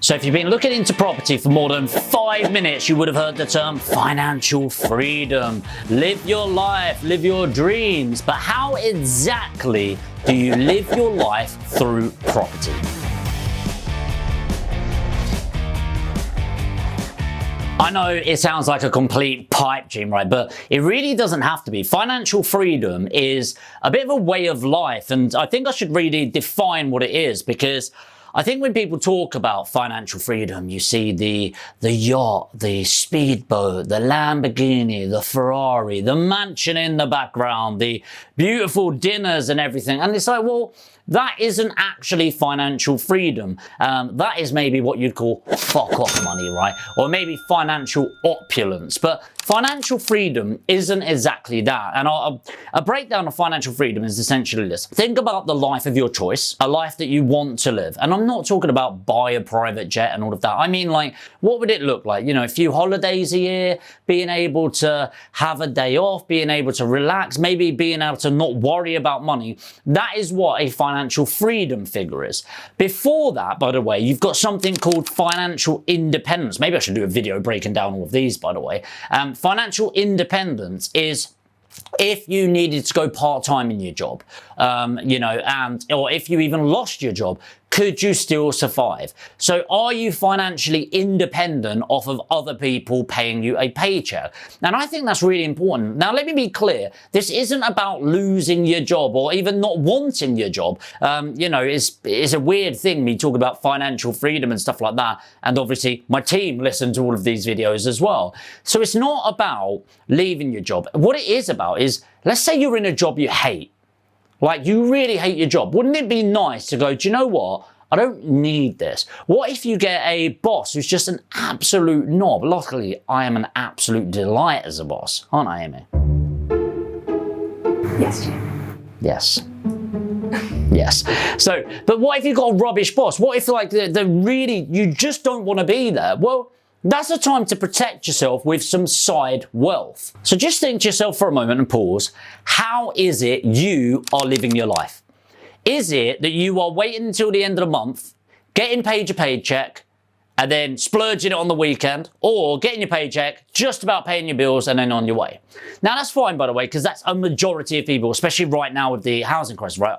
So if you've been looking into property for more than 5 minutes, you would have heard the term financial freedom. Live your life, live your dreams. But how exactly do you live your life through property? I know it sounds like a complete pipe dream, right? But it really doesn't have to be. Financial freedom is a bit of a way of life, and I think I should really define what it is, because I think when people talk about financial freedom, you see the yacht, the speedboat, the Lamborghini, the Ferrari, the mansion in the background, the beautiful dinners and everything. And it's like, well, that isn't actually financial freedom. That is maybe what you'd call fuck off money, right? Or maybe financial opulence. But financial freedom isn't exactly that. And a breakdown of financial freedom is essentially this. Think about the life of your choice, a life that you want to live. And I'm not talking about buy a private jet and all of that. I mean, like, what would it look like? You know, a few holidays a year, being able to have a day off, being able to relax, maybe being able to not worry about money. That is what a financial freedom figure is. Before that, by the way, you've got something called financial independence. Maybe I should do a video breaking down all of these, by the way. Financial independence is if you needed to go part-time in your job, or if you even lost your job, could you still survive? So are you financially independent off of other people paying you a paycheck? And I think that's really important. Now, let me be clear. This isn't about losing your job or even not wanting your job. It's a weird thing, me talking about financial freedom and stuff like that. And obviously, my team listen to all of these videos as well. So it's not about leaving your job. What it is about is, let's say you're in a job you hate. Like, you really hate your job. Wouldn't it be nice to go, do you know what? I don't need this. What if you get a boss who's just an absolute knob? Luckily, I am an absolute delight as a boss. Aren't I, Amy? Yes, Jim. Yes. Yes. So, but what if you've got a rubbish boss? What if, like, you just don't want to be there? Well, that's a time to protect yourself with some side wealth. So just think to yourself for a moment and pause. How is it you are living your life? Is it that you are waiting until the end of the month, getting paid your paycheck, and then splurging it on the weekend, or getting your paycheck, just about paying your bills, and then on your way? Now, that's fine, by the way, because that's a majority of people, especially right now with the housing crisis, right?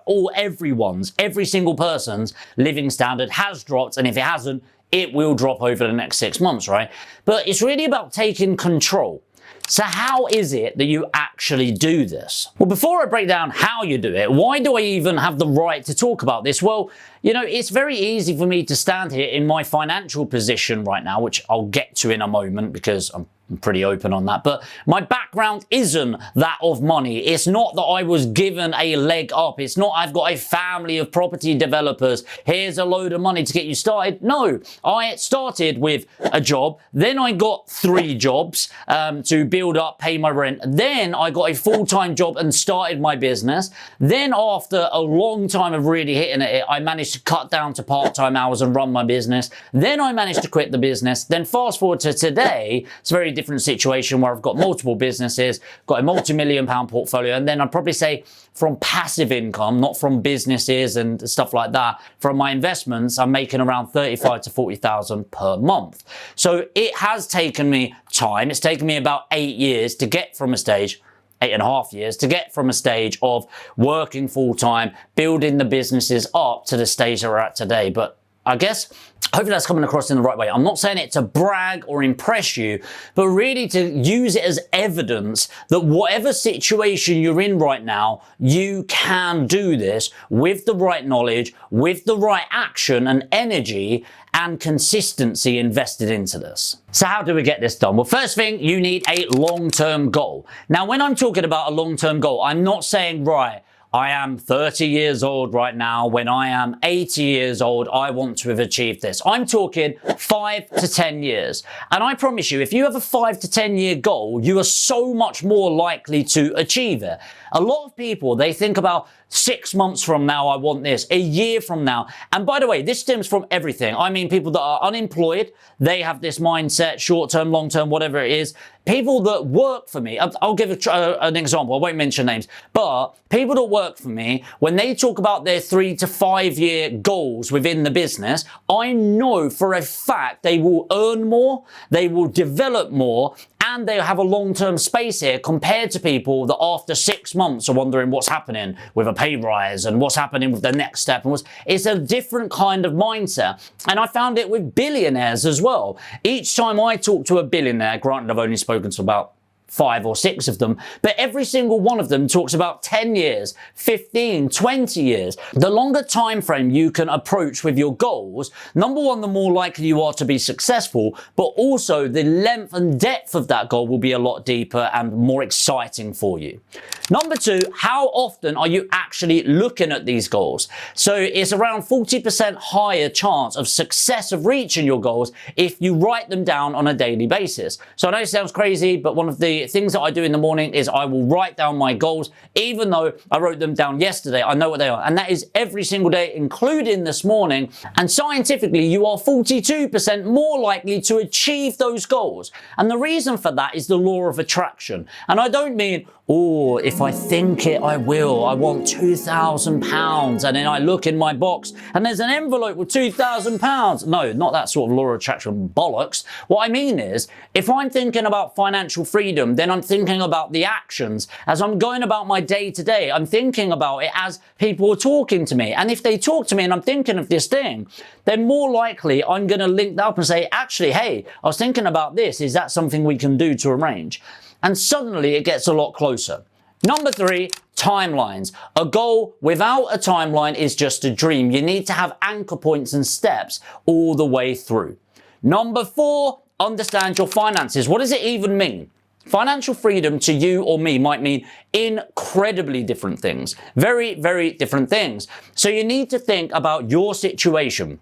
Every single person's living standard has dropped, and if it hasn't, it will drop over the next 6 months, right? But it's really about taking control. So how is it that you actually do this? Well, before I break down how you do it, why do I even have the right to talk about this? Well, it's very easy for me to stand here in my financial position right now, which I'll get to in a moment because I'm pretty open on that. But my background isn't that of money. It's not that I was given a leg up. It's not I've got a family of property developers. Here's a load of money to get you started. No, I started with a job. Then I got 3 jobs to build up, pay my rent. Then I got a full-time job and started my business. Then after a long time of really hitting it, I managed to cut down to part-time hours and run my business. Then I managed to quit the business. Then fast forward to today, it's a very different situation where I've got multiple businesses, got a multi-million-pound portfolio, and then I'd probably say from passive income, not from businesses and stuff like that, from my investments, I'm making around 35 to 40,000 per month. So it has taken me time. It's taken me about 8 years to get from a stage, 8.5 years, to get from a stage of working full-time, building the businesses up to the stage that we're at today. But I guess, hopefully that's coming across in the right way. I'm not saying it to brag or impress you, but really to use it as evidence that whatever situation you're in right now, you can do this with the right knowledge, with the right action and energy and consistency invested into this. So how do we get this done? Well, first thing, you need a long-term goal. Now, when I'm talking about a long-term goal, I'm not saying, right, I am 30 years old right now. When I am 80 years old, I want to have achieved this. I'm talking 5 to 10 years. And I promise you, if you have a 5 to 10 year goal, you are so much more likely to achieve it. A lot of people, they think about 6 months from now, I want this, a year from now. And by the way, this stems from everything. I mean, people that are unemployed, they have this mindset, short term, long term, whatever it is. people that work for me, I'll give an example, I won't mention names, but people that work for me, when they talk about their 3 to 5 year goals within the business, I know for a fact they will earn more, they will develop more, and they have a long-term space here compared to people that after 6 months are wondering what's happening with a pay rise and what's happening with the next step. And it's a different kind of mindset. And I found it with billionaires as well. Each time I talk to a billionaire, granted I've only spoken to about 5 or 6 of them, but every single one of them talks about 10 years, 15, 20 years. The longer time frame you can approach with your goals, number one, the more likely you are to be successful, but also the length and depth of that goal will be a lot deeper and more exciting for you. Number 2, how often are you actually looking at these goals? So it's around 40% higher chance of success of reaching your goals if you write them down on a daily basis. So I know it sounds crazy, but one of the things that I do in the morning is I will write down my goals, even though I wrote them down yesterday. I know what they are. And that is every single day, including this morning. And scientifically, you are 42% more likely to achieve those goals. And the reason for that is the law of attraction. And I don't mean, oh, if I think it, I will. I want £2,000. And then I look in my box and there's an envelope with £2,000. No, not that sort of law of attraction bollocks. What I mean is, if I'm thinking about financial freedom, then I'm thinking about the actions. As I'm going about my day to day, I'm thinking about it as people are talking to me. And if they talk to me and I'm thinking of this thing, then more likely I'm going to link that up and say, actually, hey, I was thinking about this. Is that something we can do to arrange? And suddenly it gets a lot closer. Number 3, timelines. A goal without a timeline is just a dream. You need to have anchor points and steps all the way through. Number 4, understand your finances. What does it even mean? Financial freedom to you or me might mean incredibly different things. Very, very different things. So you need to think about your situation.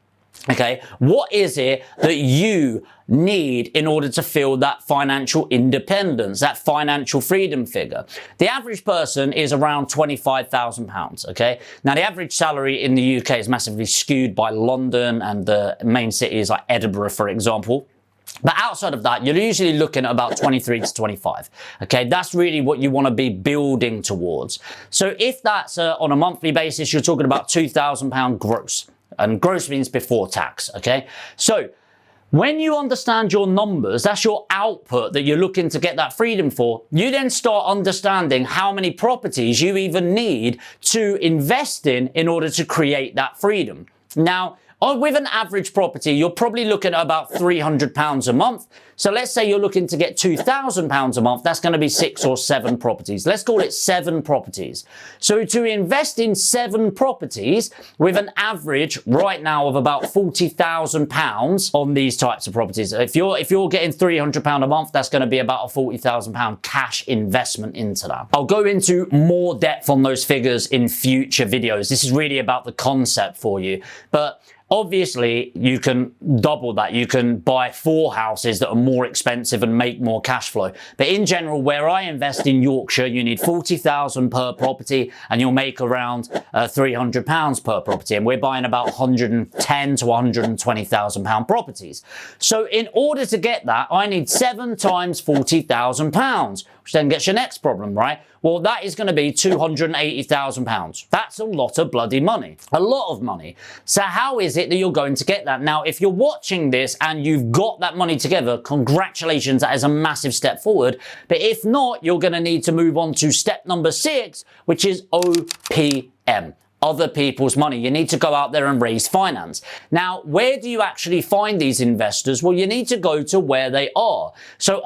Okay, what is it that you need in order to feel that financial independence, that financial freedom figure? The average person is around £25,000, okay? Now, the average salary in the UK is massively skewed by London and the main cities like Edinburgh, for example. But outside of that, you're usually looking at about 23 to 25. Okay, that's really what you want to be building towards. So if that's on a monthly basis, you're talking about £2,000 gross. And gross means before tax, okay? So when you understand your numbers, that's your output that you're looking to get that freedom for, you then start understanding how many properties you even need to invest in order to create that freedom. Now, with an average property, you're probably looking at about £300 a month. So let's say you're looking to get £2,000 a month. That's going to be 6 or 7 properties. Let's call it 7 properties. So to invest in 7 properties with an average right now of about £40,000 on these types of properties. If you're getting £300 a month, that's going to be about a £40,000 cash investment into that. I'll go into more depth on those figures in future videos. This is really about the concept for you. But obviously, you can double that. You can buy 4 houses that are more expensive and make more cash flow. But in general, where I invest in Yorkshire, you need £40,000 per property and you'll make around £300 per property. And we're buying about £110,000 to £120,000 properties. So in order to get that, I need 7 times £40,000, which then gets your next problem, right? Well, that is going to be £280,000. That's a lot of bloody money. A lot of money. So how is it that you're going to get that? Now, if you're watching this and you've got that money together, congratulations, that is a massive step forward. But if not, you're going to need to move on to step number 6, which is O.P.M. Other people's money. You need to go out there and raise finance. Now, where do you actually find these investors? Well, you need to go to where they are. So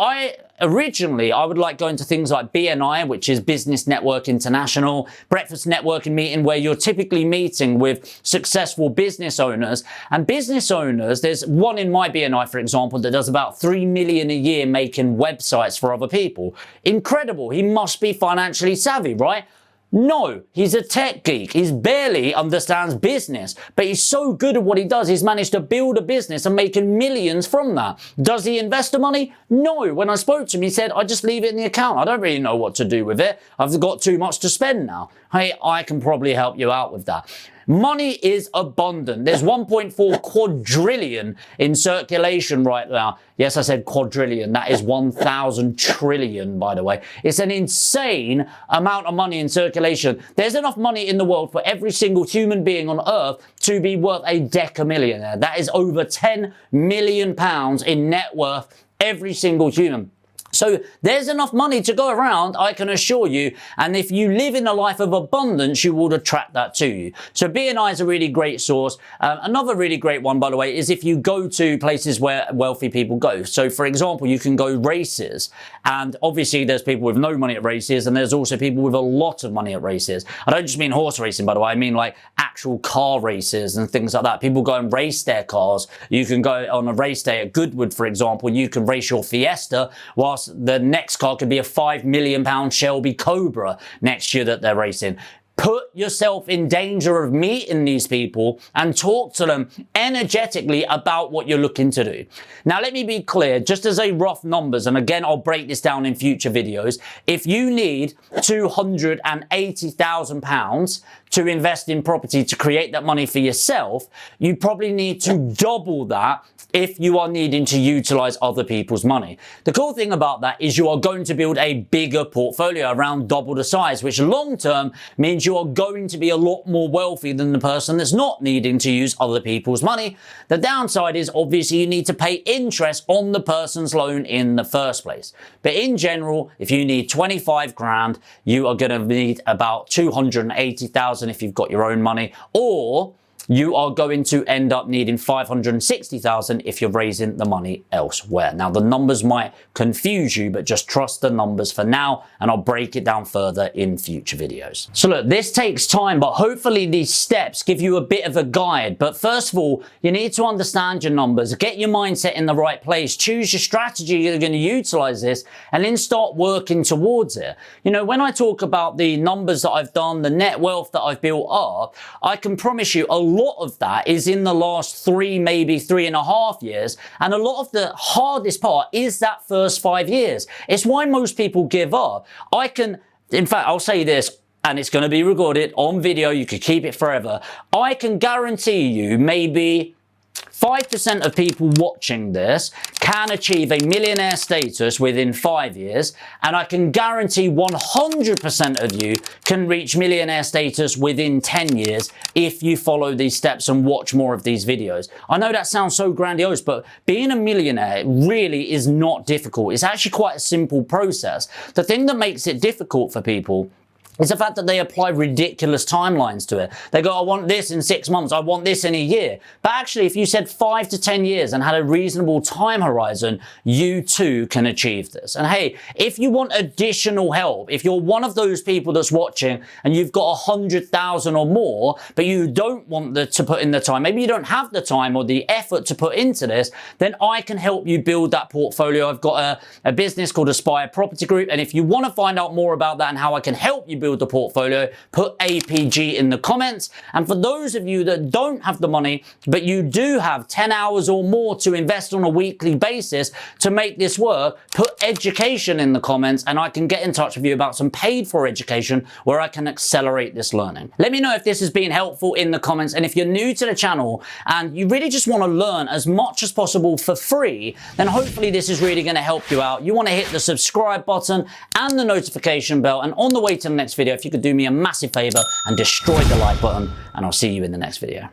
originally, I would like going to things like BNI, which is Business Network International, breakfast networking meeting, where you're typically meeting with successful business owners. And business owners, there's one in my BNI, for example, that does about 3 million a year making websites for other people. Incredible. He must be financially savvy, right? No, he's a tech geek. He barely understands business, but he's so good at what he does. He's managed to build a business and making millions from that. Does he invest the money? No. When I spoke to him, he said, I just leave it in the account. I don't really know what to do with it. I've got too much to spend now. hey, I can probably help you out with that. Money is abundant. There's 1.4 quadrillion in circulation right now. Yes, I said quadrillion. That is 1,000 trillion, by the way. It's an insane amount of money in circulation. There's enough money in the world for every single human being on earth to be worth a decamillionaire. That is over 10 million pounds in net worth, every single human. So there's enough money to go around, I can assure you, and if you live in a life of abundance, you will attract that to you. So BNI is a really great source. Another really great one, by the way, is if you go to places where wealthy people go. So for example, you can go races, and obviously there's people with no money at races, and there's also people with a lot of money at races. I don't just mean horse racing, by the way, I mean like actual car races and things like that. People go and race their cars. You can go on a race day at Goodwood, for example, you can race your Fiesta, whilst the next car could be a £5 million Shelby Cobra next year that they're racing. Put yourself in danger of meeting these people and talk to them energetically about what you're looking to do. Now, let me be clear, just as a rough numbers, and again, I'll break this down in future videos. If you need £280,000 to invest in property to create that money for yourself, you probably need to double that if you are needing to utilize other people's money. The cool thing about that is you are going to build a bigger portfolio, around double the size, which long term means you are going to be a lot more wealthy than the person that's not needing to use other people's money. The downside is obviously you need to pay interest on the person's loan in the first place. But in general, if you need 25 grand, you are going to need about 280,000 if you've got your own money, or you are going to end up needing 560,000 if you're raising the money elsewhere. Now, the numbers might confuse you, but just trust the numbers for now, and I'll break it down further in future videos. So look, this takes time, but hopefully these steps give you a bit of a guide. But first of all, you need to understand your numbers, get your mindset in the right place, choose your strategy you're going to utilize this, and then start working towards it. You know, when I talk about the numbers that I've done, the net wealth that I've built up, I can promise you a lot of that is in the last 3, maybe 3.5 years. And a lot of the hardest part is that first 5 years. It's why most people give up. In fact, I'll say this, and it's going to be recorded on video. You could keep it forever. I can guarantee you maybe 5% of people watching this can achieve a millionaire status within 5 years, and I can guarantee 100% of you can reach millionaire status within 10 years if you follow these steps and watch more of these videos. I know that sounds so grandiose, but being a millionaire really is not difficult. It's actually quite a simple process. The thing that makes it difficult for people It's the fact that they apply ridiculous timelines to it. They go, I want this in 6 months, I want this in a year. But actually, if you said 5 to 10 years and had a reasonable time horizon, you too can achieve this. And hey, if you want additional help, if you're one of those people that's watching and you've got 100,000 or more, but you don't want to put in the time, maybe you don't have the time or the effort to put into this, then I can help you build that portfolio. I've got a business called Aspire Property Group. And if you want to find out more about that and how I can help you build the portfolio, put APG in the comments. And for those of you that don't have the money, but you do have 10 hours or more to invest on a weekly basis to make this work, put education in the comments and I can get in touch with you about some paid for education where I can accelerate this learning. Let me know if this has been helpful in the comments. And if you're new to the channel and you really just want to learn as much as possible for free, then hopefully this is really going to help you out. You want to hit the subscribe button and the notification bell. And on the way to the next video, if you could do me a massive favor and destroy the like button, and I'll see you in the next video.